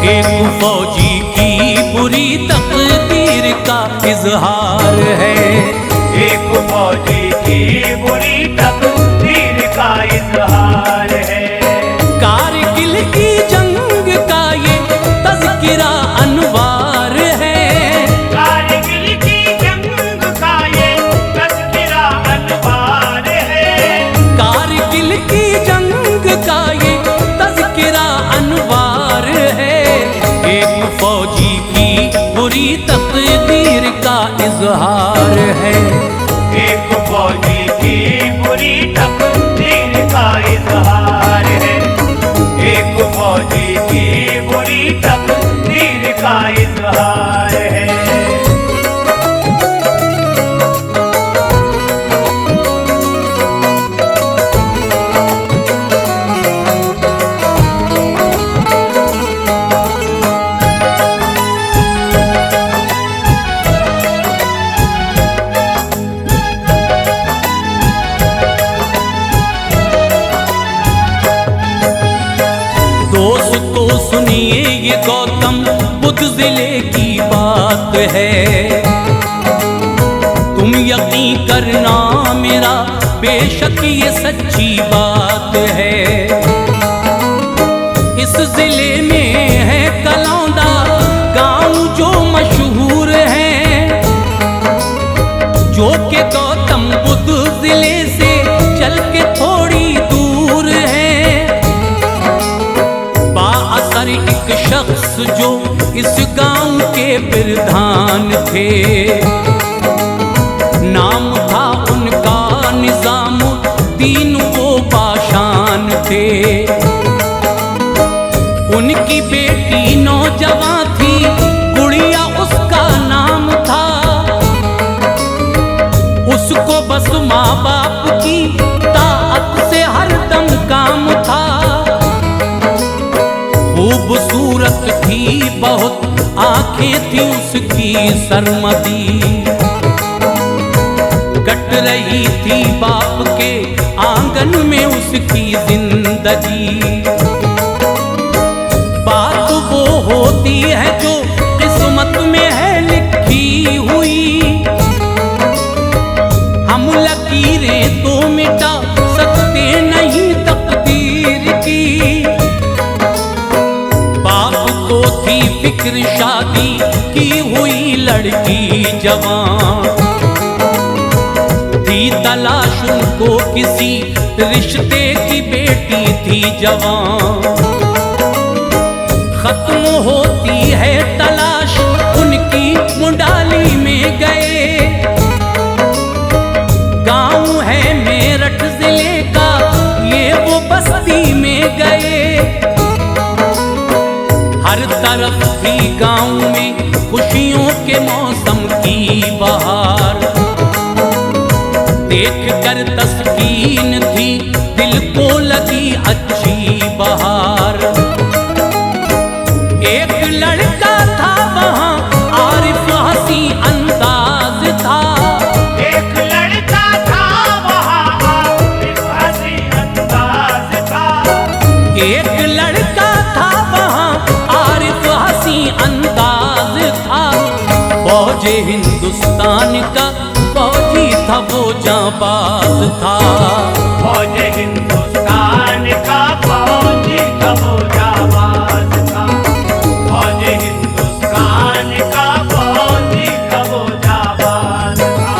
एक फौजी की बुरी तकदीर का इजहार है। एक फौजी की बुरी तकदीर का इजहार है। कारगिल की जंग का ये तज़किरा अनवार है। कारगिल की जंग का ये तज़किरा अनवार है। कारगिल की जंग का ये तज़किरा अनवार है। एक फौजी की बुरी तकदीर का इजहार है। एक फौजी की बुरी तकदीर का इजहार है। एक फौजी की बुरी तकदीर का इजहार है। दोस्तों सुनिए ये गौतम बुद्ध जिले की बात है। तुम यकीन करना मेरा बेशक ये सच्ची बात है। इस जिले में है कलौंदा गांव जो मशहूर है, जो कि गौतम बुद्ध जिले से चल के थोड़ी दूर है। बाअसर एक शख्स जो इस गांव के प्रधान थे, नाम था उनका निजामुद्दीन, वो बाशान थे। उनकी बेटी नौजवान थी, गुड़िया उसका नाम था। उसको बस माँ बाप की ताकत से हरदम काम था। खूबसूरत थी बहुत, आंखें थी उसकी सरमदी। कट रही थी बाप के आंगन में उसकी जिंदगी। बात वो होती है जो किस्मत में है लिखी हुई। हम लकीरें तो मिटा सकते नहीं तकदीर की। बाप को थी फिक्र शादी की हुई लड़की जवान, थी तलाश उनको किसी रिश्ते की बेटी थी जवान। खत्म होती है तलाश उनकी, मुंडाली में गए। गांव है मेरठ जिले का, ये वो बस्ती में गए। हर तरफ थी गांव में खुशियों के मौसम की बहार। देख कर तस्कीन थी, दिल को लगी अच्छी बहार। एक लड़का था वहाँ, आरिफ हंसी अंदाज था। एक लड़का था वहाँ, आरिफ हंसी अंदाज था। एक लड़का था वहाँ, आरिफ हंसी अंदाज था। फौज हिंदुस्तान का फौजी था, वो जांबाज था। फौज हिंदुस्तान का फौजी था, वो जाबाज था। फौज हिंदुस्तान का फौजी था, वो जाबाज था।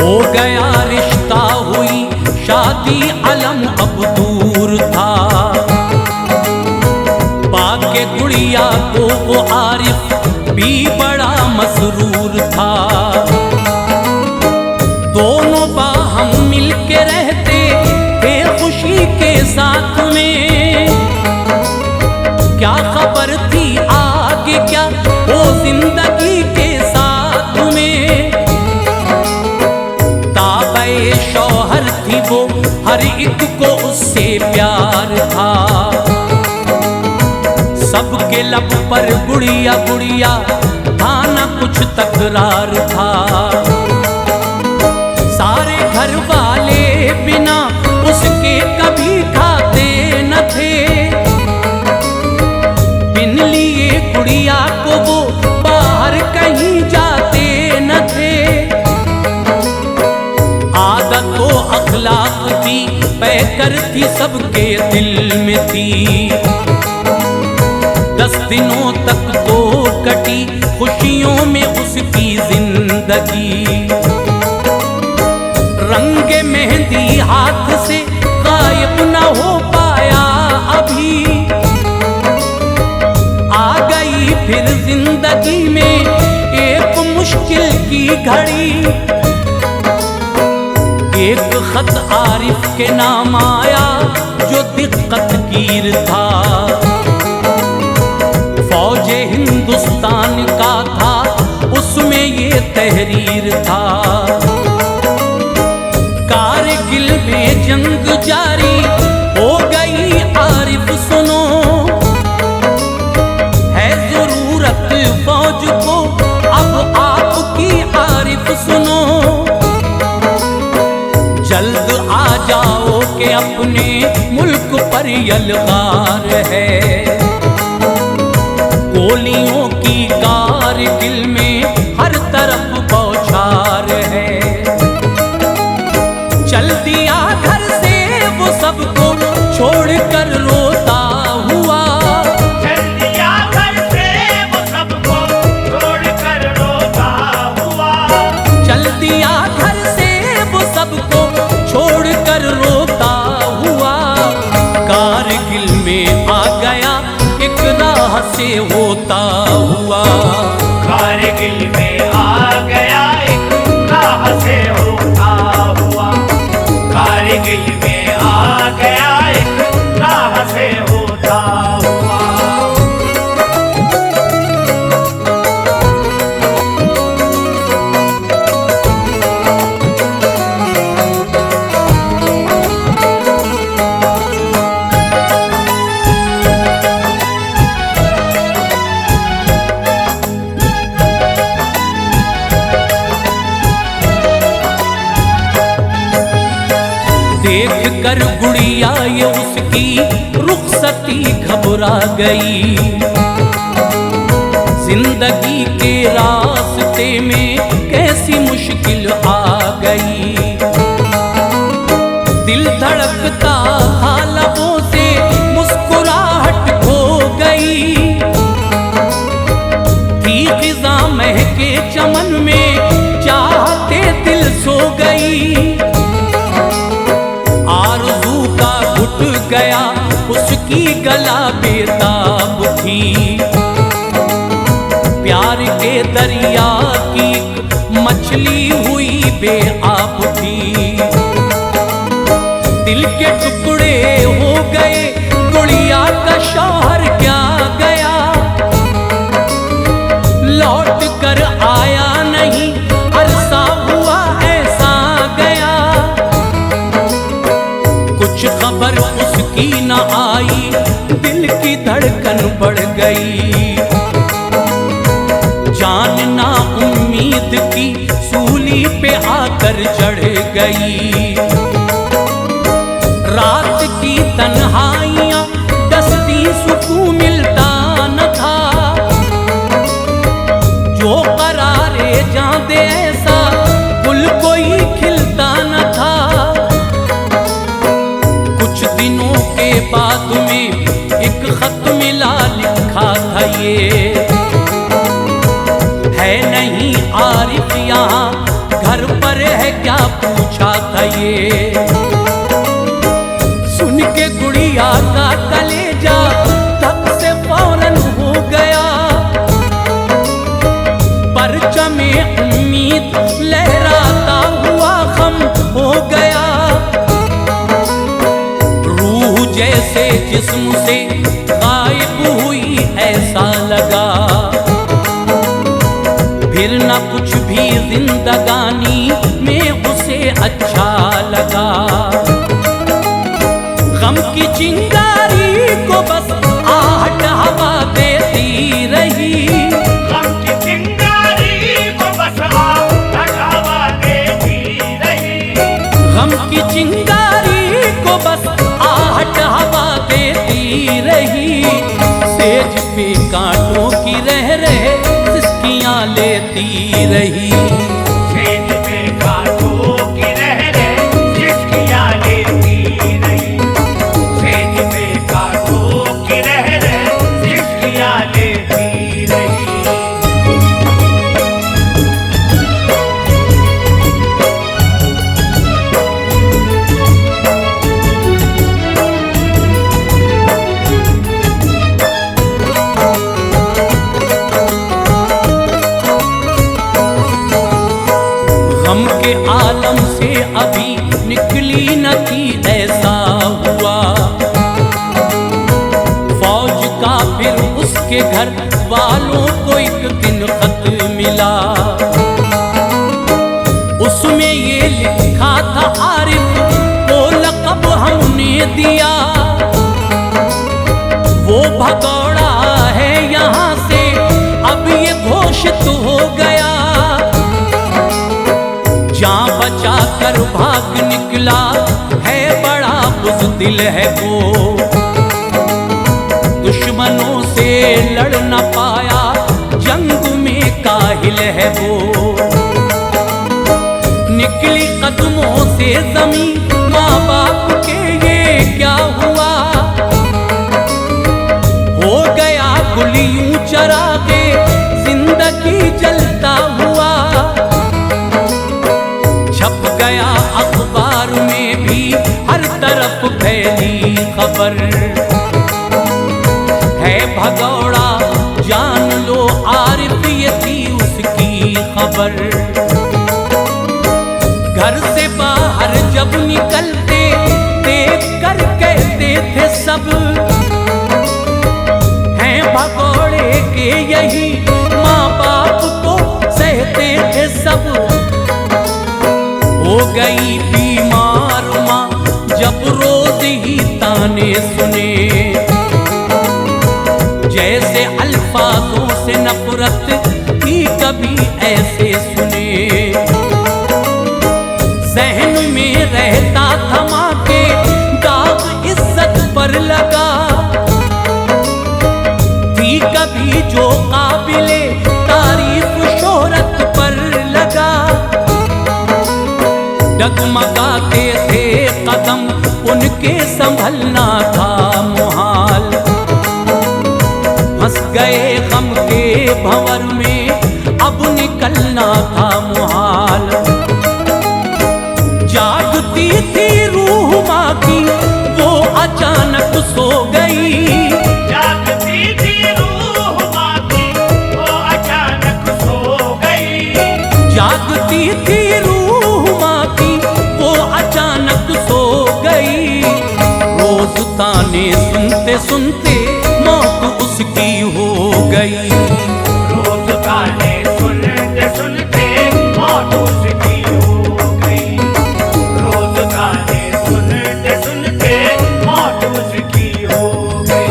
हो गया रिश्ता, हुई शादी, अलम अब दूर था। पाके गुड़िया को वो आरिफ भी बड़ा मसरूर था। दोनों बाहम मिल के रहते थे खुशी के साथ में। क्या खबर थी आगे क्या वो जिंदगी के साथ में। ताबे शौहर थी वो, हर एक को उससे प्यार था। सबके लब पर गुड़िया गुड़िया था न कुछ तकरार था। सारे घर वाले बिना उसके कभी खाते न थे। बिन लिए गुड़िया को वो बाहर कहीं जाते न थे। आदत तो अखलाक थी पैकर थी सबके दिल में थी। 10 दिनों तक तो कटी खुशियों में उसकी जिंदगी। रंगे मेहंदी हाथ से गायब न हो पाया अभी। आ गई फिर जिंदगी में एक मुश्किल की घड़ी। एक खत आरिफ के नाम आया जो दिक्कत गिर था। फौज हिंदुस्तान का था उसमें ये तहरीर था। कारगिल में जंग जारी हो गई आरिफ सुनो। है जरूरत फौज को अब आपकी आरिफ सुनो। जल्द आ जाओ कि अपने मुल्क पर यलगार है। गोलियों की कारगिल में हर तरफ बौछार है। चल दिया घर से वो सबको छोड़कर रोता हुआ। चल दिया घर से वो सबको छोड़कर रोता हुआ। चल दिया घर से वो सबको छोड़कर रोता हुआ। कारगिल में आ गया एक राह से होता हुआ। कारगिल में आ गया एक राह से होता हुआ। कारगिल में आ गया एक राह से होता हुआ। देख कर गुड़िया ये उसकी रुखसती घबरा गई। जिंदगी के रास्ते में कैसी मुश्किल आ गई। दिल धड़कता था लबों से मुस्कुराहट खो गई। थी खिज़ा महके चमन में चाहते दिल सो गई। आरज़ू का घुट गया उसकी गला बेताब थी। प्यार के दरिया की मछली हुई बेआब थी। दिल के टुकड़े हो गए गुड़िया का शौहर क्या गया। लौट कर आया नहीं अरसा हुआ ऐसा गया। कुछ खबर उसकी न आई दिल की धड़कन बढ़ गई। जान ना उम्मीद की सूली पे आकर चढ़ गई। रात की तन्हाइयां दस्ती सुकून मिलता न था। जो करारे जान दे ऐसा गुल कोई खिलता न था। कुछ दिनों के बाद में एक खत मिला लिखा था ये। है नहीं आरिफ यहाँ घर पर है क्या पूछा था ये। सुन के गुड़िया का कलेजा धक से फौरन हो गया। परचमे उम्मीद लहराता हुआ खम हो गया। रूह जैसे जिस्म से गायब हुई ऐसा लगा। फिर न कुछ भी जिंदगानी में उसे अच्छा लगा। गम की चिंगारी को बस आहट हवा कांटों की रह रहे सिसकियां लेती रही। सेज पे कांटों की रह रहे सिसकियां लेती रही। सेज पे कांटों की रह रहे सिसकियां लेती रही। गम के आलम से अभी निकली न थी ऐसा हुआ। फौज का फिर उसके घर वालों को एक दिन खत मिला। उसमें ये लिखा था आरिफ को लक़ब हमने दिया। वो भगौड़ा है यहाँ से अब ये घोषित हो गया। जान बचा कर भाग निकला है बड़ा बुज़दिल है वो। दुश्मनों से लड़ न पाया जंग में काहिल है वो। निकली कदमों से ज़मीं माँ बाप के ये क्या हुआ। हो गया गुल यूं चरा के जिंदगी जलता हुआ। छप गया अखबार में भी हर तरफ फैली खबर। है भगौड़ा जान लो आरिफ ये थी उसकी खबर। घर से बाहर जब निकलते देख कर कहते थे सब। हैं भगौड़े के यही माँ बाप को सहते थे सब। हो गई बीमार माँ जब रोज ही ताने सुने। जैसे अल्फाजों से नफरत ही कभी ऐसे सुने। ज़हन में रहता था माँ के दाग इज्जत पर लगा। थी कभी जो काबिले तारीफ शोहरत पर लगा। डगमगाते थे कदम उनके संभलना था मुहाल। फंस गए गम के भंवर में अब निकलना था मुहाल। जागती थी रूह माँ की वो अचानक सो गई। जागती थी रूह माँ की वो अचानक सो गई। जागती थी रूह माँ की वो अचानक सो गई। रोज ताने सुनते सुनते मौत उसकी हो गई। रोज ताने सुनते सुनते मौत उसकी हो गई। रोज ताने सुनते सुनते मौत उसकी हो गई।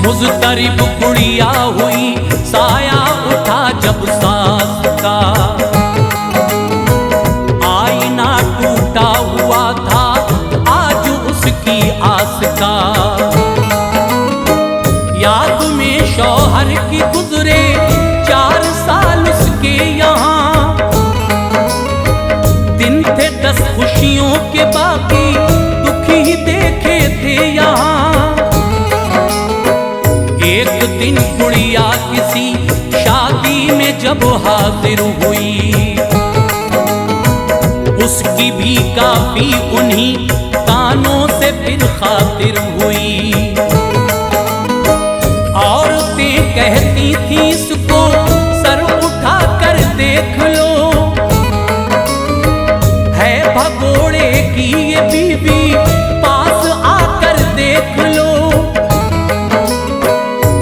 मुज़तरिब गुड़िया हुई साया उठा जब सास का। आईना टूटा हुआ था आज उसकी आस का। याद में शौहर की गुजरे 4 साल उसके यहाँ। दिन थे 10 खुशियों के बाकी दुख ही देखे थे यहाँ। एक दिन गुड़िया किसी शादी में जब हाजिर हुई। उसकी भी काफी उन्हीं कानों से फिर खातिर हुई। औरतें कहती थी इसको सर उठा कर देख लो। है भगोड़े की ये बीवी पास आकर देख लो।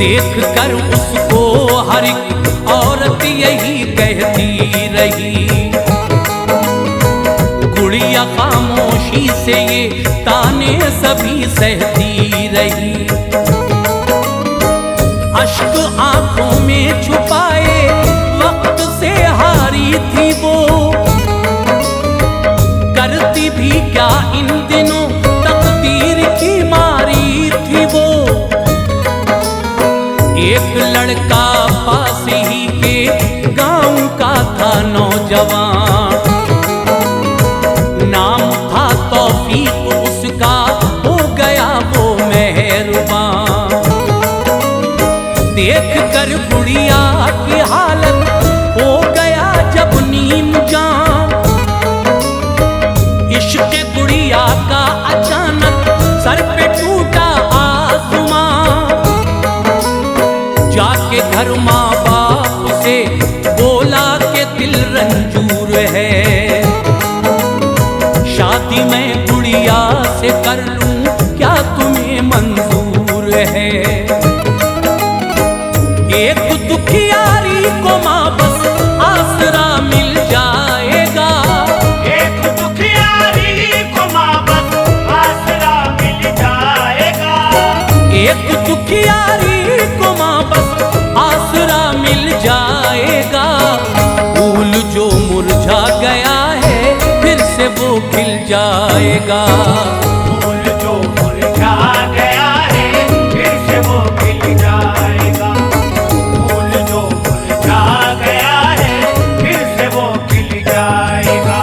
देख कर उसको हर एक औरत यही कहती रही। ही से ये ताने सभी सहती रही। अश्क आंखों में छुपाए वक्त से हारी थी वो, करती भी क्या इन दिनों तकदीर की मारी थी वो। एक लड़का पास ही के गांव का था नौजवान, नाम था तौफीक उसका, हो गया वो मेहरबान। देख कर गुड़िया की हालत हो गया जब नीम जान, इश्क गुड़िया का अचानक सर पे टूटा आसमां। जाके घर माँ बाप से बोला के दिल रंजूर है, शादी मैं गुड़िया से कर लूं क्या तुम्हें मंजूर है। एक दुखियारी को माँ बस आसरा मिल जाएगा, एक दुखियारी को माँ बस आसरा मिल जाएगा, एक दुखियारी को माँ बस आसरा मिल जाएगा। फूल जो मुरझा गया है फिर से वो खिल जाएगा, फूल जो मुरझा गया है फिर से वो खिल जाएगा, फूल जो मुरझा गया है फिर से वो खिल जाएगा।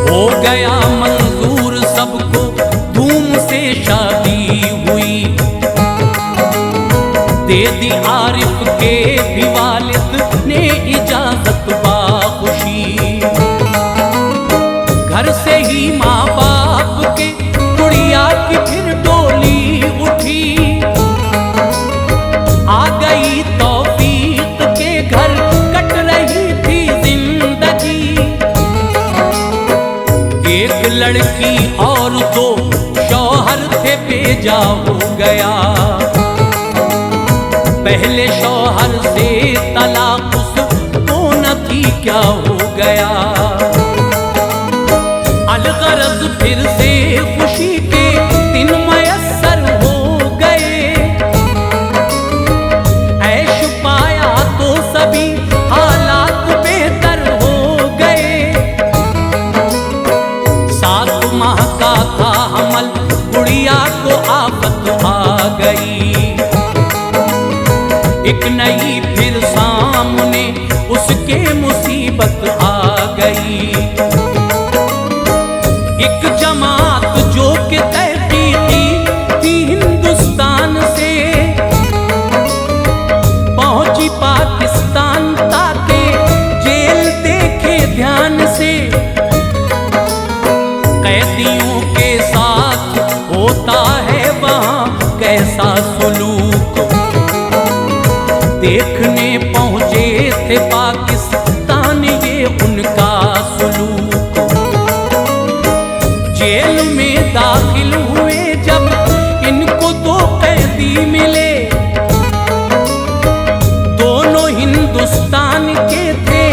हो गया मंजूर सबको धूम से शादी हुई, दे दी आरिफ के भी वालिद ने इजाजत बाखुशी। घर से ही माँ बाप के गुड़िया की फिर डोली उठी, आ गई तौफीक के घर कट रही थी जिंदगी। एक लड़की और दो शौहर थे बेजा हो गया, पहले शौहर से तलाक उसको न थी क्या हो गया। अलगरज फिर से खुशी के दिन मयस्सर हो गए, ऐश पाया तो सभी हालात बेहतर हो गए। 7 माह का था हमल गुड़िया को आफत आ गई, एक नई फिर सामने उसके मुसीबत आ गई। एक जमात जो कि तहकीकी थी हिंदुस्तान से, पहुंची पाकिस्तान ताके जेल देखे ध्यान से। कैदियों के साथ होता है वहाँ कैसा सुलूक, देखने पहुंचे थे पाकिस्तान ये उनका सुलूक। जेल में दाखिल हुए जब इनको 2 कैदी मिले, दोनों हिंदुस्तान के थे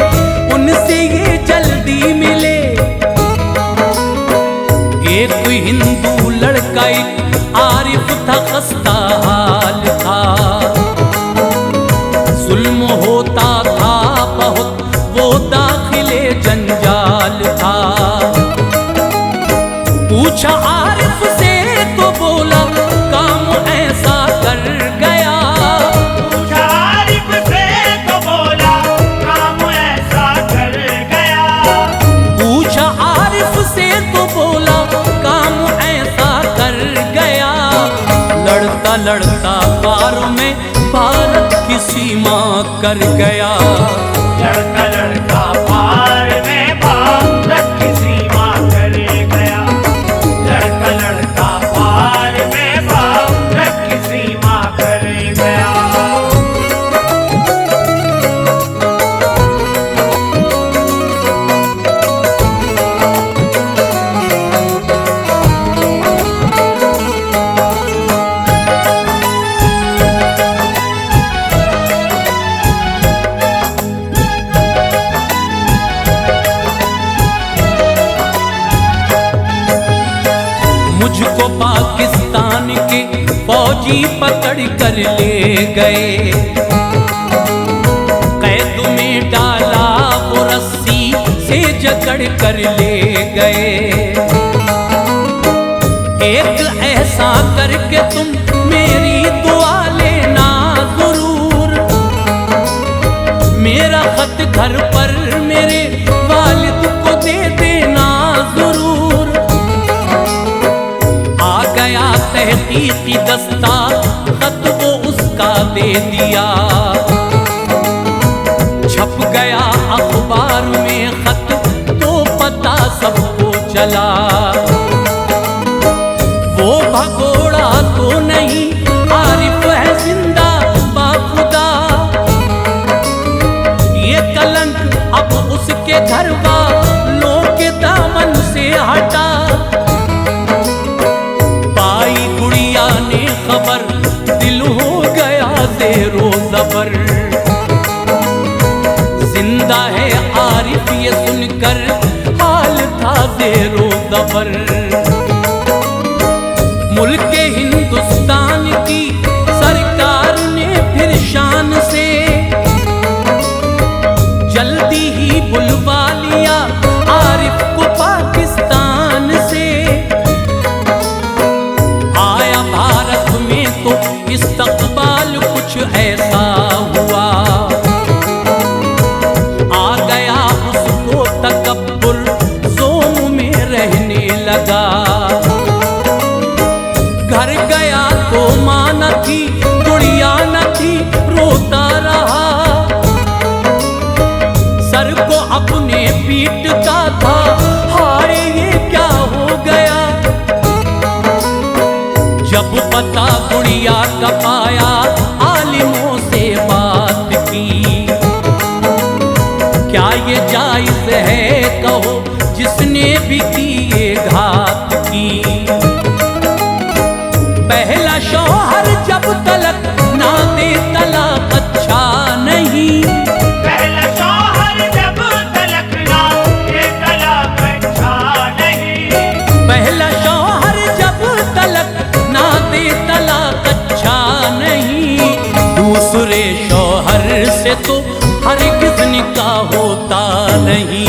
उनसे ये जल्दी मिले। एक हिंदू लड़का एक आरिफ था, खस्ता हाल था, जुल्म होता था बहुत वो दाखिले जंजाल था। पूछा आरिफ से तो बोला काम ऐसा कर गया, पूछा आरिफ से तो बोला काम ऐसा कर गया, पूछा आरिफ से तो बोला काम ऐसा कर गया। लड़ता लड़ता पार में भारत की सीमा कर गया, लड़का लड़का पार में भारत की सीमा कर गया, लड़का लड़का पार में भारत की सीमा कर गया। कर ले गए। कैद में डाला वो रस्सी से जकड़ कर ले गए। एक ऐसा करके तुम मेरी दुआ लेना जरूर, मेरा खत घर पर मेरे वालिद को दे देना जरूर। आ गया तहकीकी दस्ता, खत वो उसका दे दिया। छप गया अखबार में खत, तो पता सबको चला। वो भगोड़ा तो नहीं, आरिफ है जिंदा बाखुदा। ये कलंक अब उसके घर वालों के दामन से हटा। पाई गुड़िया ने खबर, दिल हो गया ज़ेरो ज़बर। जिंदा है आरिफ ये सुनकर, हाल था ज़ेरो ज़बर। मुल्क हिंदुस्तान की सरकार ने फिर शान से जल्दी ही बुलवा लिया आरिफ को पाकिस्तान से। आया भारत में तो इस्तकबाल कुछ ऐसा हुआ। आ गया उसको तकब्बुर, ज़ोम में रहने लगा। घर गया तो माँ न थी, गुड़िया न थी, रोता रहा। सर को अपने पीटता था, हाय ये क्या हो गया। जब पता गुड़िया का पाया, आलिमों से बात की। क्या ये जायज है कहो, जिसने भी की ये घात की। पहला शौहर जब तलक ना दे तलाक अच्छा नहीं। पहला शौहर जब तलक ना दे तलाक अच्छा नहीं। पहला शौहर जब तलक ना दे तलाक अच्छा नहीं। दूसरे शौहर से तो हरगिज़ निकाह होता नहीं।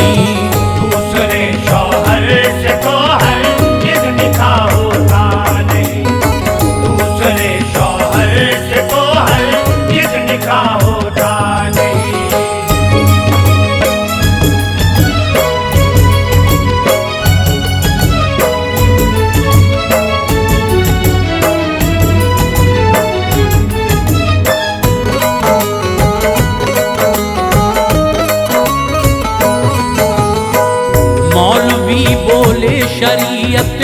दूसरे शौहर से तो हरगिज़ निकाह होता नहीं। दूसरे शौहर से तो हरगिज़ निकाह होता नहीं। मौलवी बोले शरीयत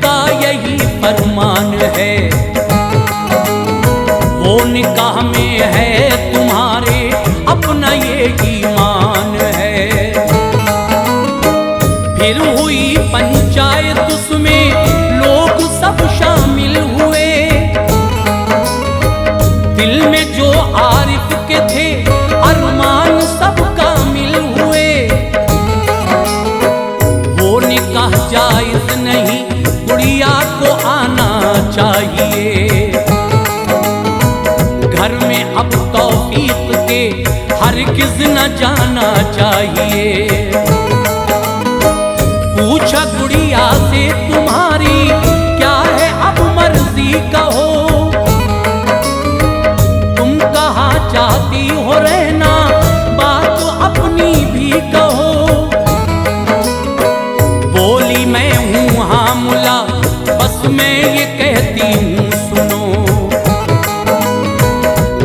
का यही फरमान है। वो निकाह में है तुम्हारे अपना ये ईमान है। फिर हुई पंचायत, उसमें लोग सब शामिल हुए। दिल में जो आरिफ के थे अरमान सब कामिल हुए। वो निकाह जायज नहीं, गुड़िया को आना चाहिए। घर में अब तौफीक के हरगिज़ न जाना चाहिए। पूछा गुड़िया से तुम्हारी क्या है अब मर्जी कहो। तुम कहाँ चाहती हो रहना, बात अपनी भी कहो। बोली मैं हूँ हाँ मुला, बस मैं ये कहती हूँ सुनो।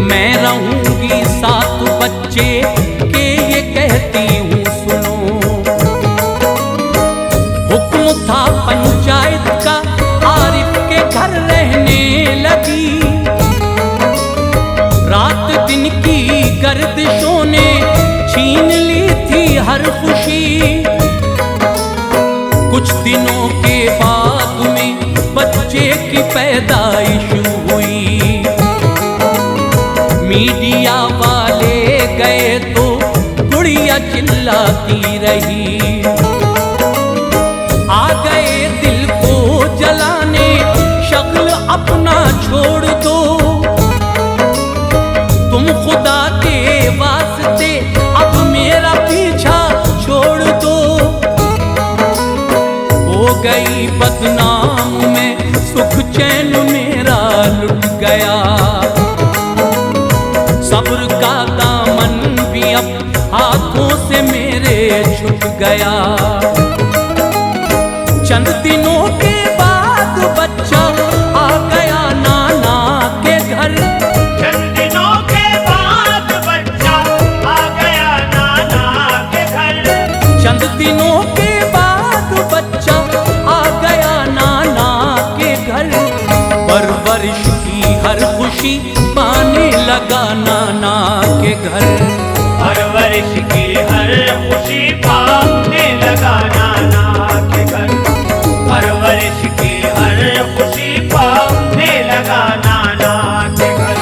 मैं रहूंगी साथ बच्चे के, ये कहती हूँ सुनो। हुक्म था पंचायत का, आरिफ के घर रहने लगी। रात दिन की गर्दिशों ने छीन ली थी हर खुशी। कुछ दिनों के बाद में बच्चे की पैदाइश हुई। मीडिया वाले गए तो गुड़िया चिल्लाती रही। आ गए दिल को जलाने, शक्ल अपना छोड़ दो। गई बदनाम में, सुख चैन मेरा लुट गया। सब्र का दामन भी अब हाथों से मेरे छूट गया। चंद दिनों के बाद बच्चा आ गया नाना के घर। चंद दिनों के बाद बच्चा आ गया नाना के घर। चंद दिनों के बाद बच्चा आ गया नाना के घर। परवरिश की हर खुशी पाने लगा नाना के घर। परवरिश की हर खुशी पाने लगा नाना के घर। परवरिश की हर खुशी पाने लगा नाना के घर।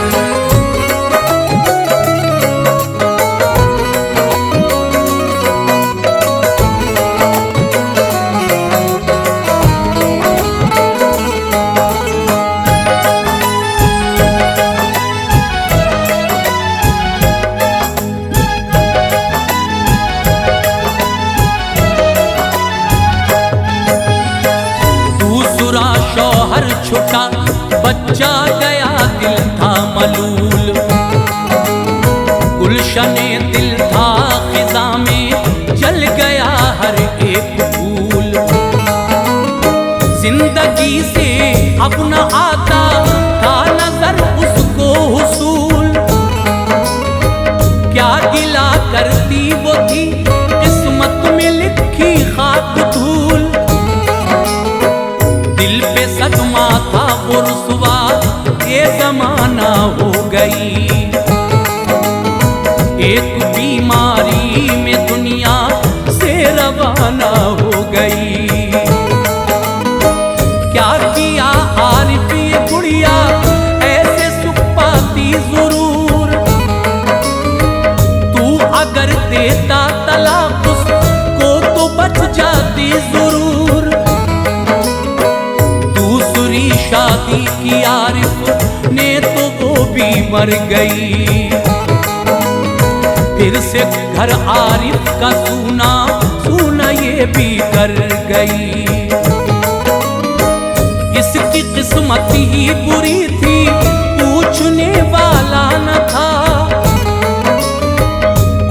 शौहर छुटा बच्चा गया दिल था मलूल। गुलशने दिल था खिजा में जल गया हर एक फूल। जिंदगी से अब न आता था नजर उसको हुसूल। क्या गिला करती वो थी किस्मत में लिखी खाक धूल। दिल पे सदमा था वो रुसवा ये जमाना हो गई। एक बीमारी में दुनिया से रवाना हो गई। क्या किया आरिफ ये गुड़िया ऐसे सुख पाती जरूर। तू अगर देता तलाक उसको तो बच जाती जरूर। दूसरी शादी की आरिफ ने तो वो भी मर गई। फिर से घर आरिफ का सूना सूना ये भी कर गई। इसकी किस्मत ही बुरी थी पूछने वाला न था।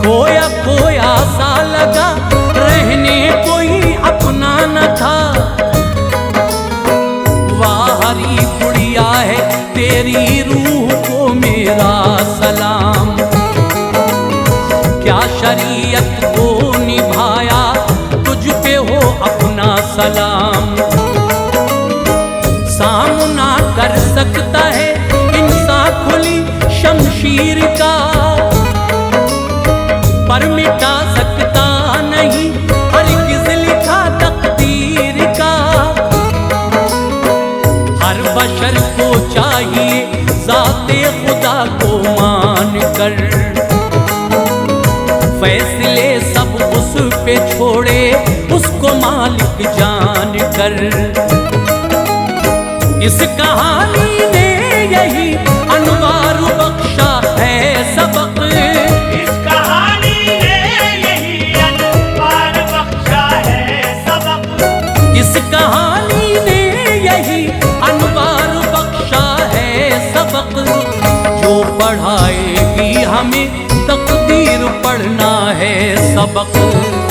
खोया खोया सा लगा रहने कोई अपना न था। वाहरी गुड़िया है तेरी रूह को मेरा सलाम। क्या शरीयत को निभाया तुझ पे हो अपना सलाम। सामना कर सकता है इंसान खुली शमशीर का, पर मिटा सकता नहीं हरगिज़ लिखा तकदीर का। हर बशर को चाहिए ज़ाते खुदा को मान कर फैसले सब उस पे छोड़े उसको मालिक जान कर। इस कहानी ने यही अनवार बख्शा है सबक। इस कहानी ने यही अनवार बख्शा है सबक। इस कहानी ने यही अनवार बख्शा है सबक। जो पढ़ाएगी हमें तकदीर पढ़ना है सबक।